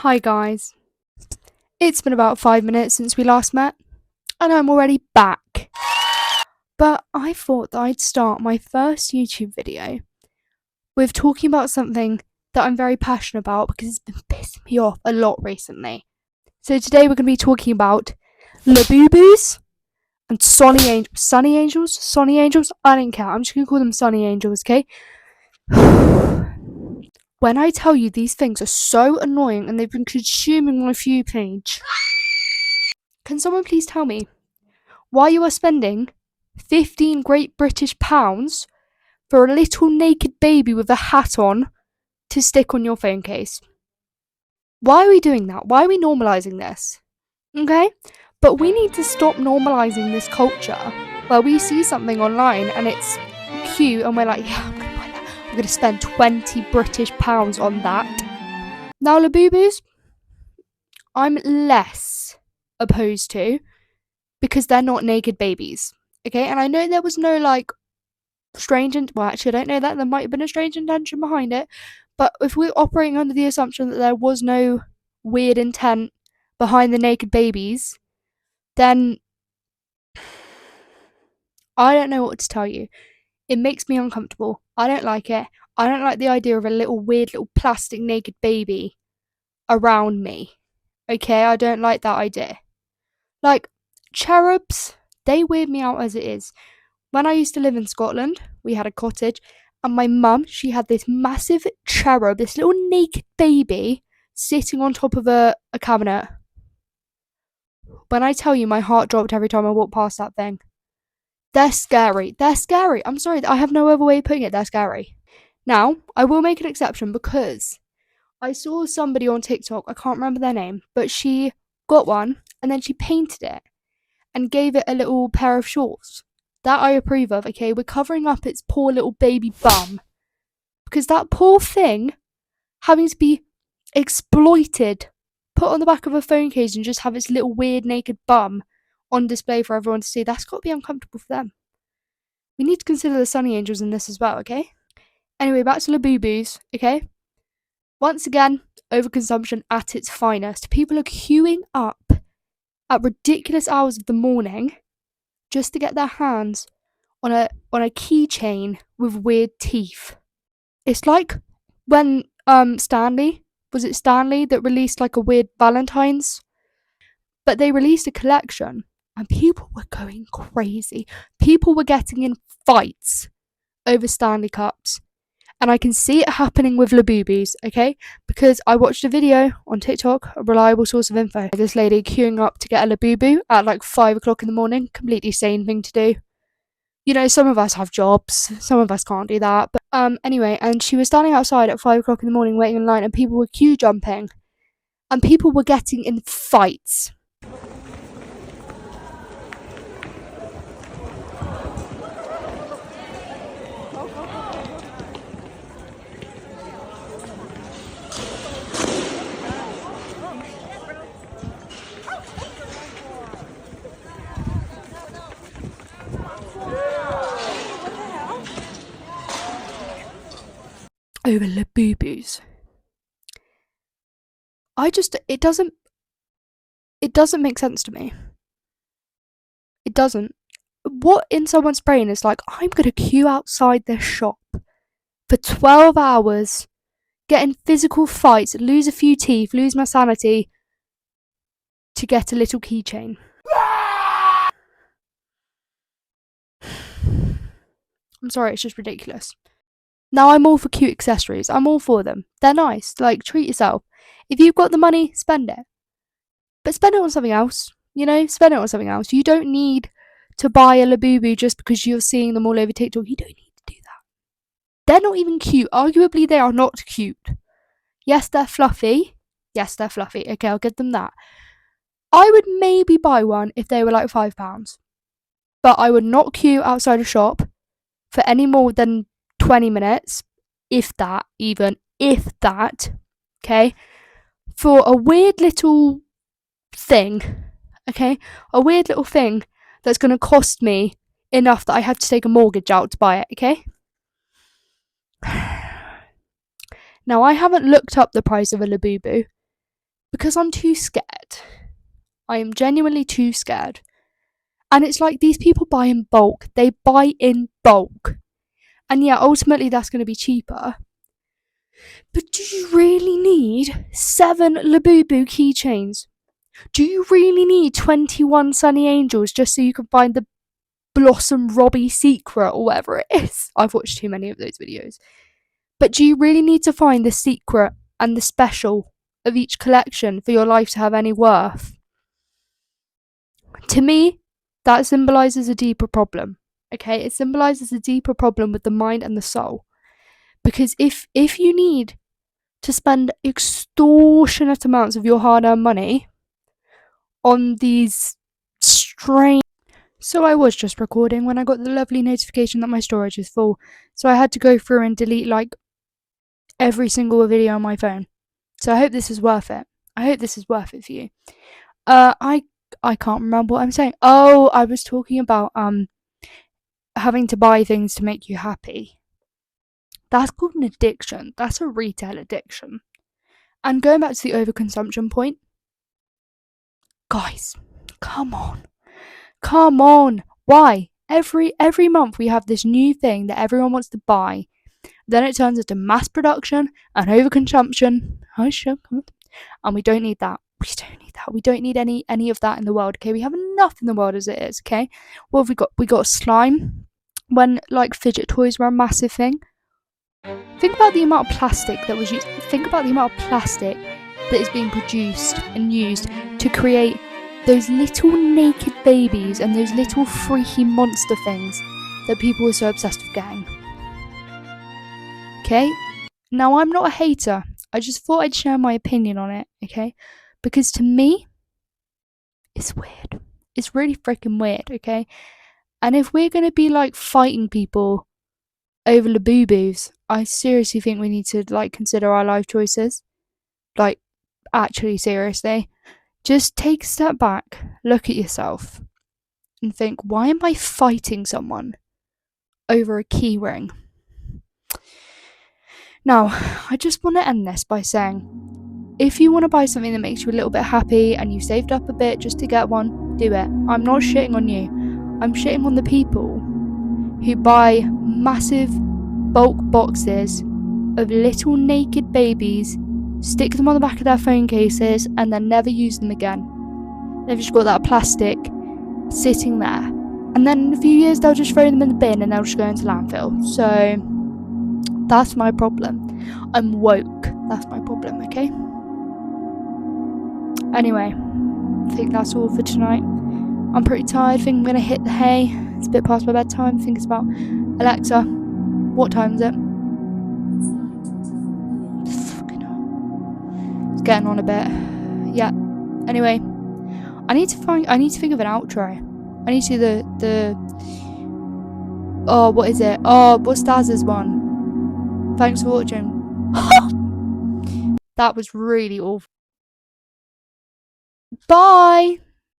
Hi guys. It's been about 5 minutes since we last met, and I'm already back. But I thought that I'd start my first YouTube video with talking about something that I'm very passionate about because it's been pissing me off a lot recently. So today we're going to be talking about labubus and sonny angels. I don't care. I'm just going to call them sonny angels, okay? When I tell you these things are so annoying and they've been consuming my view page, can someone please tell me why you are spending 15 Great British pounds for a little naked baby with a hat on to stick on your phone case? Why are we doing that? Why are we normalising this? Okay? But we need to stop normalising this culture where we see something online and it's cute and we're like, yeah, I'm gonna buy that. I'm gonna spend 20 British pounds on that. Now, labubus, I'm less opposed to because they're not naked babies. Okay, and I know there was no well, actually, I don't know that there might have been a strange intention behind it, but if we're operating under the assumption that there was no weird intent behind the naked babies, then I don't know what to tell you. It makes me uncomfortable. I don't like it. I don't like the idea of a weird little plastic naked baby around me. Okay, I don't like that idea. Like, cherubs, they weird me out as it is. When I used to live in Scotland, we had a cottage, and my mum, she had this massive cherub, this little naked baby, sitting on top of a cabinet. When I tell you, my heart dropped every time I walked past that thing. They're scary. They're scary. I'm sorry, I have no other way of putting it. They're scary. Now, I will make an exception because I saw somebody on TikTok, I can't remember their name, but she got one, and then she painted it and gave it a little pair of shorts. That I approve of, okay? We're covering up its poor little baby bum. Because that poor thing, having to be exploited, put on the back of a phone case and just have its little weird naked bum on display for everyone to see, that's got to be uncomfortable for them. We need to consider the sonny angels in this as well, okay? Anyway, back to labubus, okay? Once again, overconsumption at its finest. People are queuing up at ridiculous hours of the morning just to get their hands on a keychain with weird teeth. It's like when Stanley that released like a weird Valentine's, but they released a collection and people were going crazy. People were getting in fights over Stanley cups. And I can see it happening with labubus, okay? Because I watched a video on TikTok, a reliable source of info. This lady queuing up to get a labubu at like 5 o'clock in the morning. Completely sane thing to do. You know, some of us have jobs, some of us can't do that. But anyway, and she was standing outside at 5 o'clock in the morning waiting in line, and people were queue jumping. And people were getting in fights. Over labubus. It doesn't make sense to me. It doesn't. What in someone's brain is like, I'm gonna queue outside this shop for 12 hours, get in physical fights, lose a few teeth, lose my sanity, to get a little keychain. I'm sorry, it's just ridiculous. Now, I'm all for cute accessories. I'm all for them. They're nice. Like, treat yourself. If you've got the money, spend it. But spend it on something else. You know, spend it on something else. You don't need to buy a labubu just because you're seeing them all over TikTok. You don't need to do that. They're not even cute. Arguably, they are not cute. Yes, they're fluffy. Okay, I'll give them that. I would maybe buy one if they were like £5. But I would not queue outside a shop for any more than 20 minutes, if that, okay, for a weird little thing, okay, a weird little thing that's going to cost me enough that I have to take a mortgage out to buy it, okay? Now, I haven't looked up the price of a labubu, because I'm too scared. I am genuinely too scared. And it's like these people buy in bulk. They buy in bulk. And yeah, ultimately that's going to be cheaper. But do you really need 7 labubu keychains? Do you really need 21 Sunny Angels just so you can find the Blossom Robbie secret or whatever it is? I've watched too many of those videos. But do you really need to find the secret and the special of each collection for your life to have any worth? To me, that symbolises a deeper problem. Okay, it symbolises a deeper problem with the mind and the soul. Because if you need to spend extortionate amounts of your hard-earned money on these strange... So I was just recording when I got the lovely notification that my storage is full. So I had to go through and delete like every single video on my phone. So I hope this is worth it. I hope this is worth it for you. I can't remember what I'm saying. Oh, I was talking about having to buy things to make you happy. That's called an addiction. That's a retail addiction. And going back to the overconsumption point, guys, come on. Come on. Why? Every month we have this new thing that everyone wants to buy. Then it turns into mass production and overconsumption. Oh, sure, come on. And we don't need that. We don't need that. We don't need any of that in the world. Okay, we have enough in the world as it is. Okay, what have we got? We got slime. When like fidget toys were a massive thing. Think about the amount of plastic that was used. Think about the amount of plastic that is being produced and used to create those little naked babies and those little freaky monster things that people were so obsessed with getting. Okay? Now, I'm not a hater. I just thought I'd share my opinion on it, okay? Because to me, it's weird. It's really freaking weird, okay? And if we're going to be like fighting people over labubus, I seriously think we need to like consider our life choices. Like, actually, seriously. Just take a step back, look at yourself, and think, why am I fighting someone over a key ring? Now, I just want to end this by saying, if you want to buy something that makes you a little bit happy and you've saved up a bit just to get one, do it. I'm not shitting on you. I'm shitting on the people who buy massive bulk boxes of little naked babies, stick them on the back of their phone cases, and then never use them again. They've just got that plastic sitting there. And then in a few years, they'll just throw them in the bin and they'll just go into landfill. So that's my problem. I'm woke. That's my problem, okay? Anyway, I think that's all for tonight. I'm pretty tired. I think I'm going to hit the hay. It's a bit past my bedtime. I think it's about... Alexa, what time is it? Fucking hell. It's getting on a bit. Yeah. Anyway, I need to think of an outro. I need to do the oh, what is it? Oh, what's Daz's one? Thanks for watching. That was really awful. Bye!